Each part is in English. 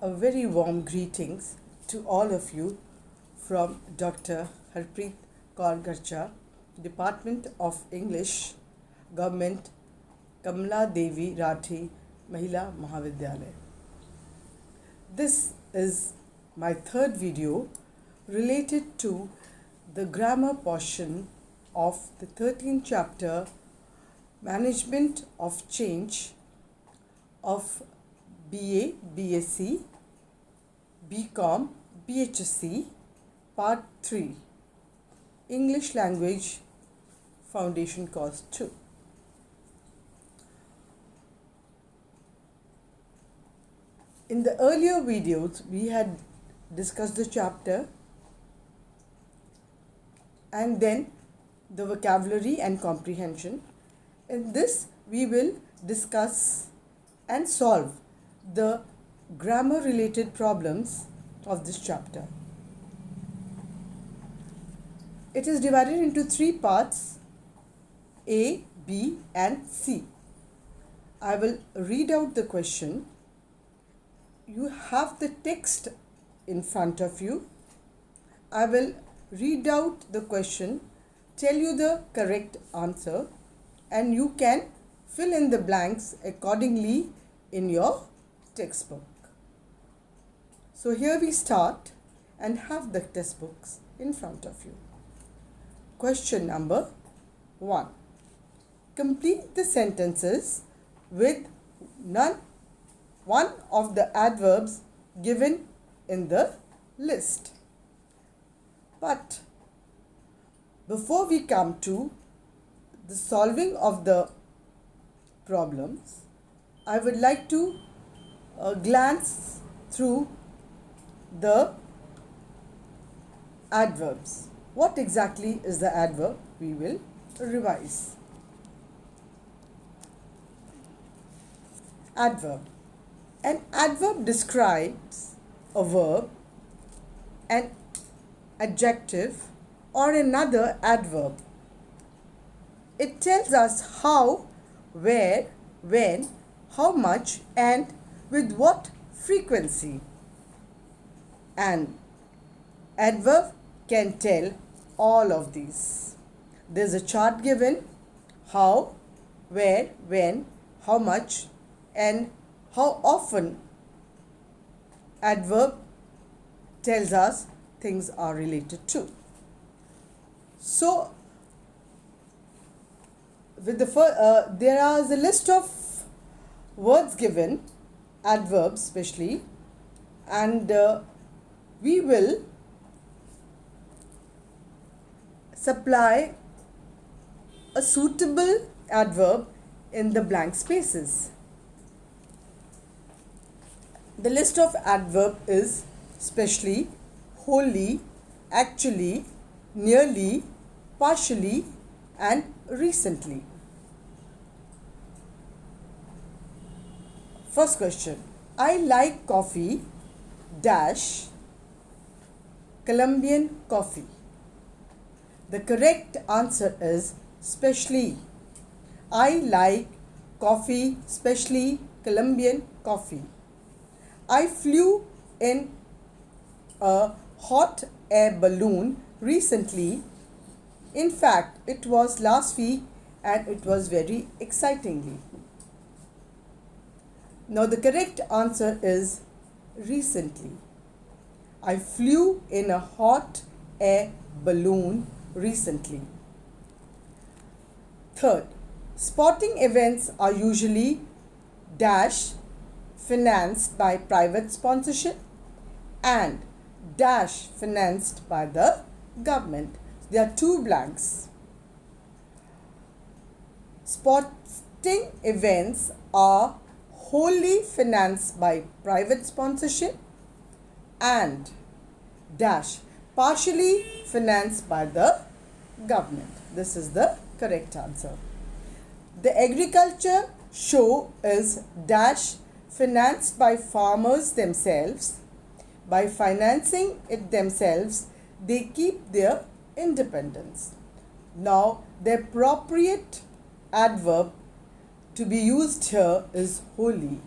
A very warm greetings to all of you from Dr. Harpreet Kaur Garcha, Department of English, Government Kamala Devi Rathi Mahila Mahavidyalaya. This is my third video related to the grammar portion of the 13th chapter, Management of Change of BA, BSc, BCom, BHSC, Part 3, English Language Foundation Course 2. In the earlier videos, we had discussed the chapter and then the vocabulary and comprehension. In this, we will discuss and solve the grammar related problems of this chapter. It is divided into three parts, A, B and C. I will read out the question. You have the text in front of you. I will read out the question, tell you the correct answer, and you can fill in the blanks accordingly in your textbook. So here we start and have the textbooks in front of you. Question number 1. Complete the sentences with one of the adverbs given in the list. But before we come to the solving of the problems, I would like to glance through the adverbs. What exactly is the adverb? We will revise. Adverb. An adverb describes a verb, an adjective, or another adverb. It tells us how, where, when, how much, and with what frequency. An adverb can tell all of these. There's a chart given: how, where, when, how much, and how often. Adverb tells us things are related to. So, with the there is a list of words given, adverbs especially, and we will supply a suitable adverb in the blank spaces. The list of adverb is specially, wholly, actually, nearly, partially, and recently. First question. I like coffee dash Colombian coffee. The correct answer is specially. I like coffee, specially Colombian coffee. I flew in a hot air balloon recently. In fact, it was last week and it was very excitingly. Now the correct answer is recently. I flew in a hot air balloon recently. Third, sporting events are usually dash financed by private sponsorship and dash financed by the government. There are two blanks. Sporting events are wholly financed by private sponsorship and dash partially financed by the government. This is the correct answer. The agriculture show is dash financed by farmers themselves. By financing it themselves, they keep their independence. Now, the appropriate adverb to be used here is wholly.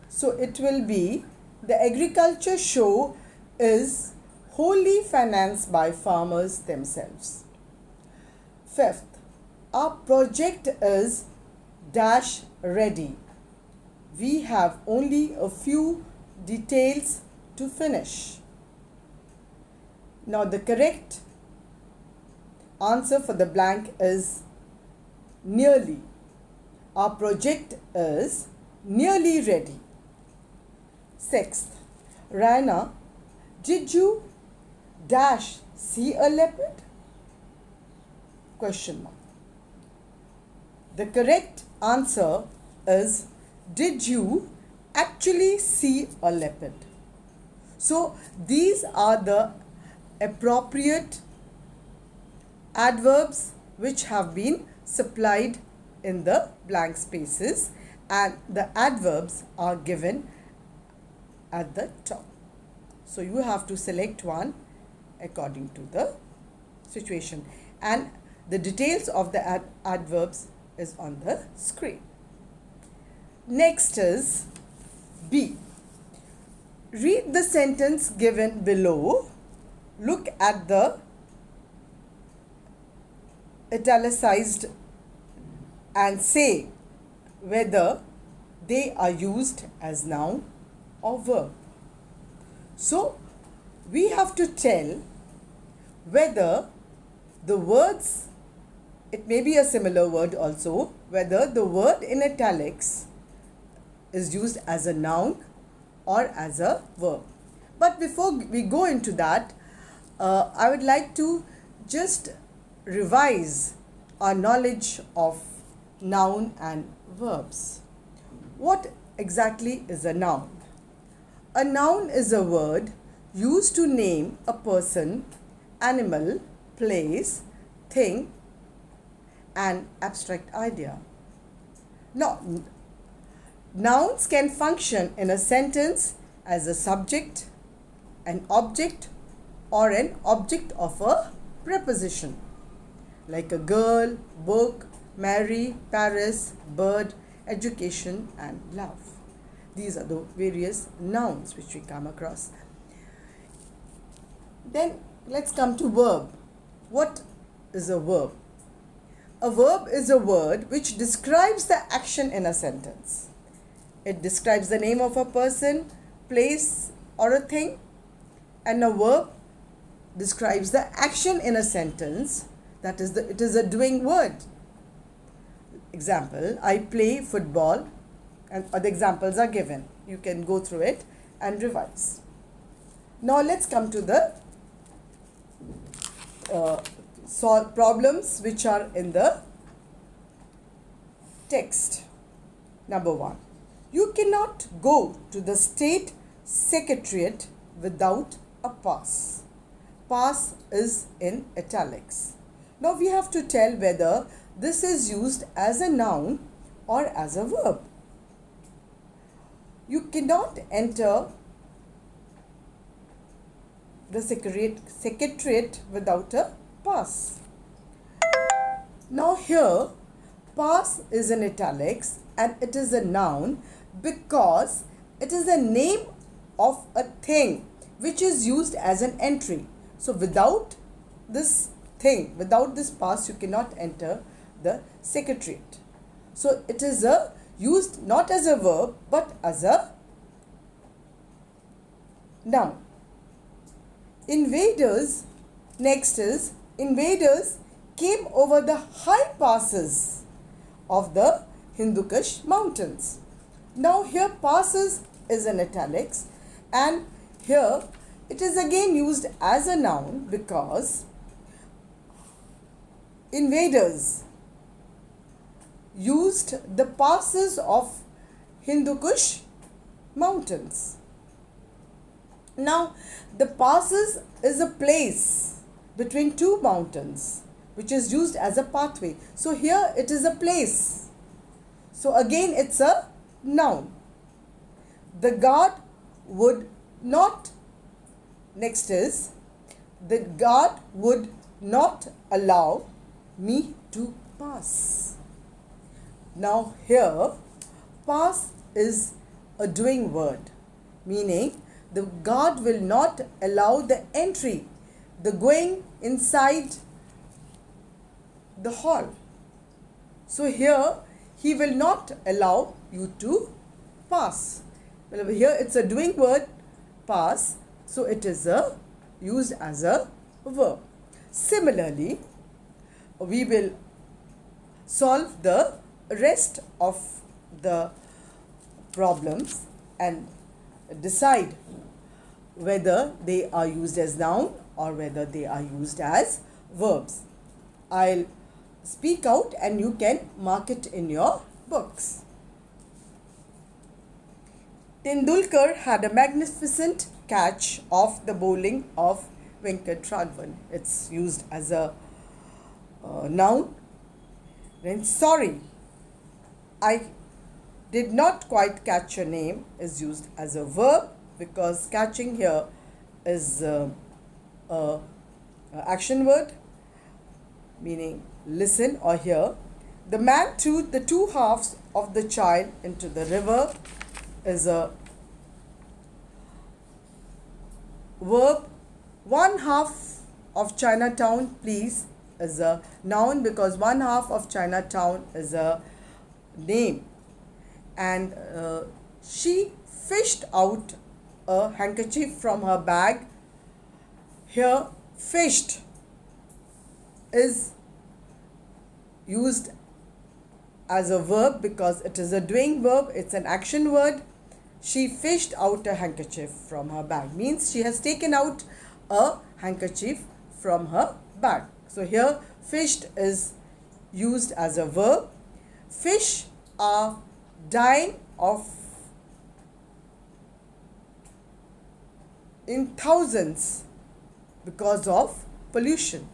So, it will be The agriculture show is wholly financed by farmers themselves. Fifth, our project is dash ready. We have only a few details to finish. Now the correct answer for the blank is nearly. Our project is nearly ready. Sixth, Raina, did you dash see a leopard? Question mark. The correct answer is, did you actually see a leopard? So these are the appropriate adverbs which have been supplied in the blank spaces, and the adverbs are given at the top. So you have to select one according to the situation, and the details of the adverbs is on the screen. Next is B. Read the sentence given below. Look at the italicized and say whether they are used as noun or verb. So we have to tell whether the words, it may be a similar word also, whether the word in italics is used as a noun or as a verb. But before we go into that, I would like to just revise our knowledge of noun and verbs. What exactly is a noun? A noun is a word used to name a person, animal, place, thing, and abstract idea. Now, nouns can function in a sentence as a subject, an object, or an object of a preposition, like a girl, book, Mary, Paris, bird, education, and love. These are the various nouns which we come across. Then let's come to verb. What is a verb? A verb is a word which describes the action in a sentence. It describes the name of a person, place, or a thing, and a verb describes the action in a sentence. That is, it is a doing word. Example, I play football, and other examples are given. You can go through it and revise. Now let's come to the solve problems which are in the text. Number 1. You cannot go to the state secretariat without a pass. Pass is in italics. Now we have to tell whether this is used as a noun or as a verb. You cannot enter the secretariat without a pass. Now here, pass is in italics and it is a noun because it is the name of a thing which is used as an entry. So without this thing, without this pass, you cannot enter the secretariat. So it is used not as a verb but as a noun. Invaders, next is invaders came over the high passes of the Hindu Kush mountains. Now here passes is in italics and here it is again used as a noun because invaders used the passes of Hindu Kush mountains. Now the passes is a place between two mountains which is used as a pathway. So here it is a place. So again it's a noun. The guard would not, next is, the guard would not allow me to pass. Now here, pass is a doing word meaning the guard will not allow the entry, the going inside the hall. So here he will not allow you to pass. Well, here it's a doing word, pass, so it is used as a verb. Similarly, we will solve the rest of the problems and decide whether they are used as noun or whether they are used as verbs. I'll speak out and you can mark it in your books. Tendulkar had a magnificent catch of the bowling of Venkatraghavan. It's used as a noun. Then sorry, I did not quite catch your name is used as a verb, because catching here is a action word meaning listen or hear. The man threw the two halves of the child into the river is a verb. One half of Chinatown, please, is a noun, because one half of Chinatown is a name. And she fished out a handkerchief from her bag. Here, fished is used as a verb because it is a doing verb, it's an action word. She fished out a handkerchief from her bag means she has taken out a handkerchief from her bag. So here fished is used as a verb. Fish are dying of in thousands because of pollution.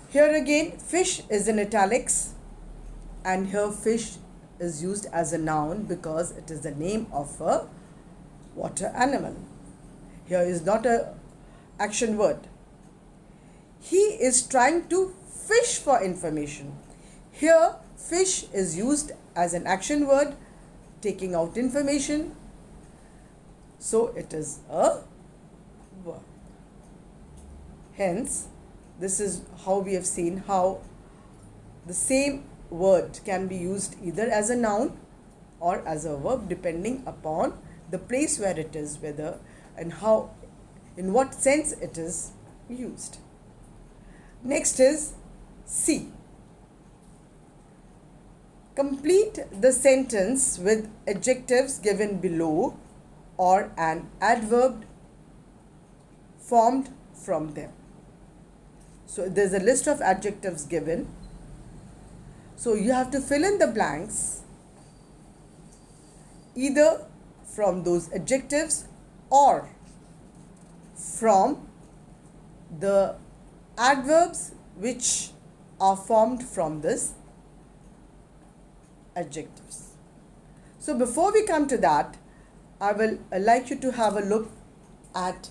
Here again fish is in italics, and here fish is used as a noun because it is the name of a water animal. Here is not a action word. He is trying to fish for information. Here fish is used as an action word, taking out information. So it is a verb. Hence, this is how we have seen how the same word can be used either as a noun or as a verb depending upon the place where it is, whether and how, in what sense it is used. Next is C. Complete the sentence with adjectives given below or an adverb formed from them. So there's a list of adjectives given. So you have to fill in the blanks either from those adjectives or from the adverbs which are formed from this adjectives. So before we come to that, I will like you to have a look at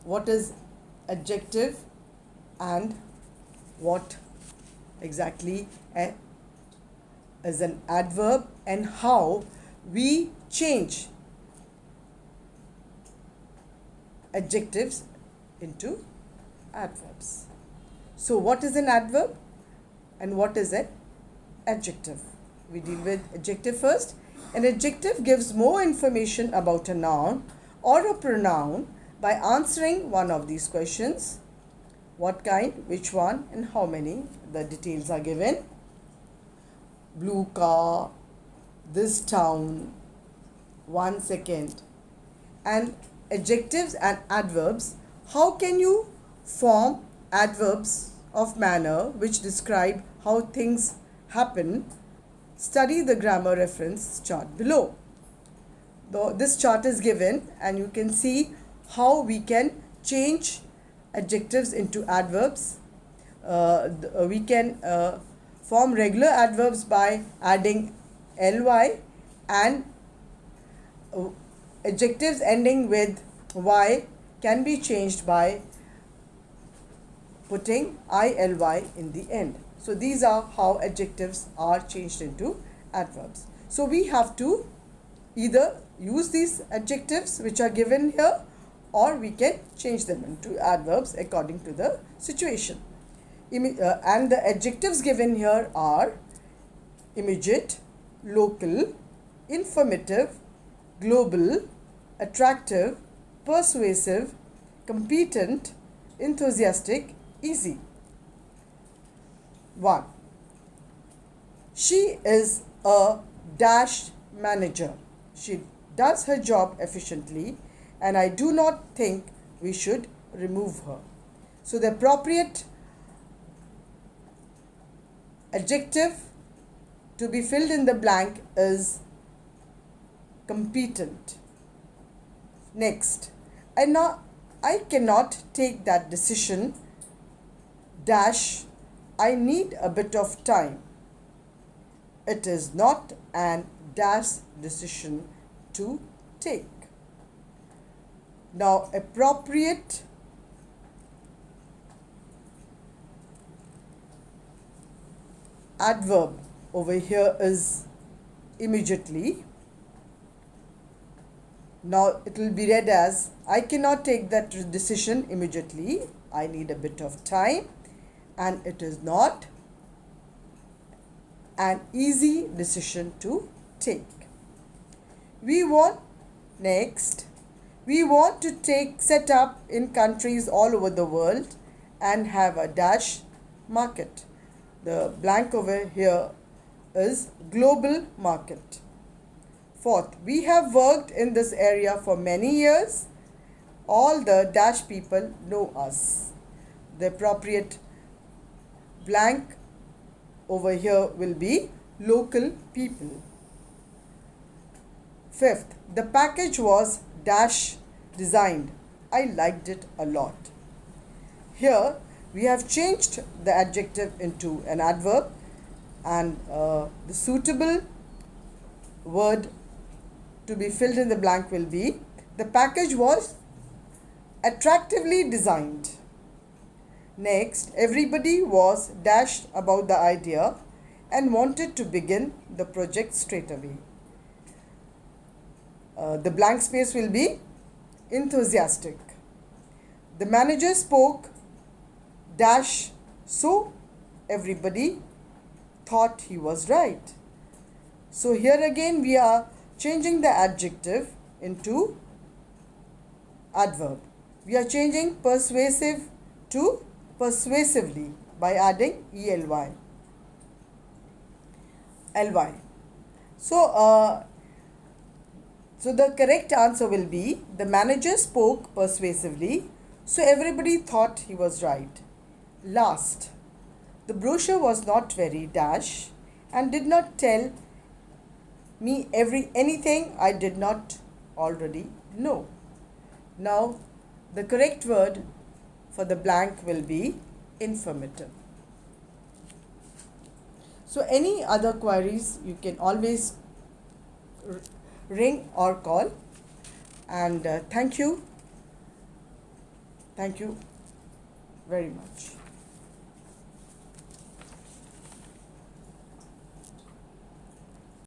what is adjective and what exactly is an adverb and how we change adjectives into adverbs. So what is an adverb and what is an adjective? We deal with adjective first. An adjective gives more information about a noun or a pronoun by answering one of these questions. What kind, which one, and how many? The details are given. Blue car, this town, 1 second. And adjectives and adverbs. How can you form adverbs of manner which describe how things happen? Study the grammar reference chart below. This chart is given and you can see how we can change adjectives into adverbs. We can form regular adverbs by adding ly, and adjectives ending with y can be changed by putting ily in the end. So these are how adjectives are changed into adverbs. So we have to either use these adjectives which are given here, or we can change them into adverbs according to the situation. And the adjectives given here are immediate, local, informative, global, attractive, persuasive, competent, enthusiastic, easy. 1. She is a dash manager. She does her job efficiently, and I do not think we should remove her. So the appropriate adjective to be filled in the blank is competent. Next, I cannot take that decision dash, I need a bit of time. It is not an dash decision to take. Now, appropriate adverb over here is immediately. Now it will be read as I cannot take that decision immediately. I need a bit of time, and it is not an easy decision to take. We want to set up in countries all over the world and have a dash market. The blank over here is global market. 4th, we have worked in this area for many years. All the dash people know us. The appropriate blank over here will be local people. 5th, the package was dash designed. I liked it a lot. Here we have changed the adjective into an adverb, and the suitable word to be filled in the blank will be the package was attractively designed. Next, everybody was dashed about the idea and wanted to begin the project straight away. The blank space will be enthusiastic. The manager spoke dash, so everybody thought he was right. So here again we are changing the adjective into adverb. We are changing persuasive to persuasively by adding ely. So the correct answer will be the manager spoke persuasively, so everybody thought he was right. Last, the brochure was not very dash and did not tell me anything I did not already know. Now, the correct word for the blank will be informative. So, any other queries, you can always ring or call. And thank you very much.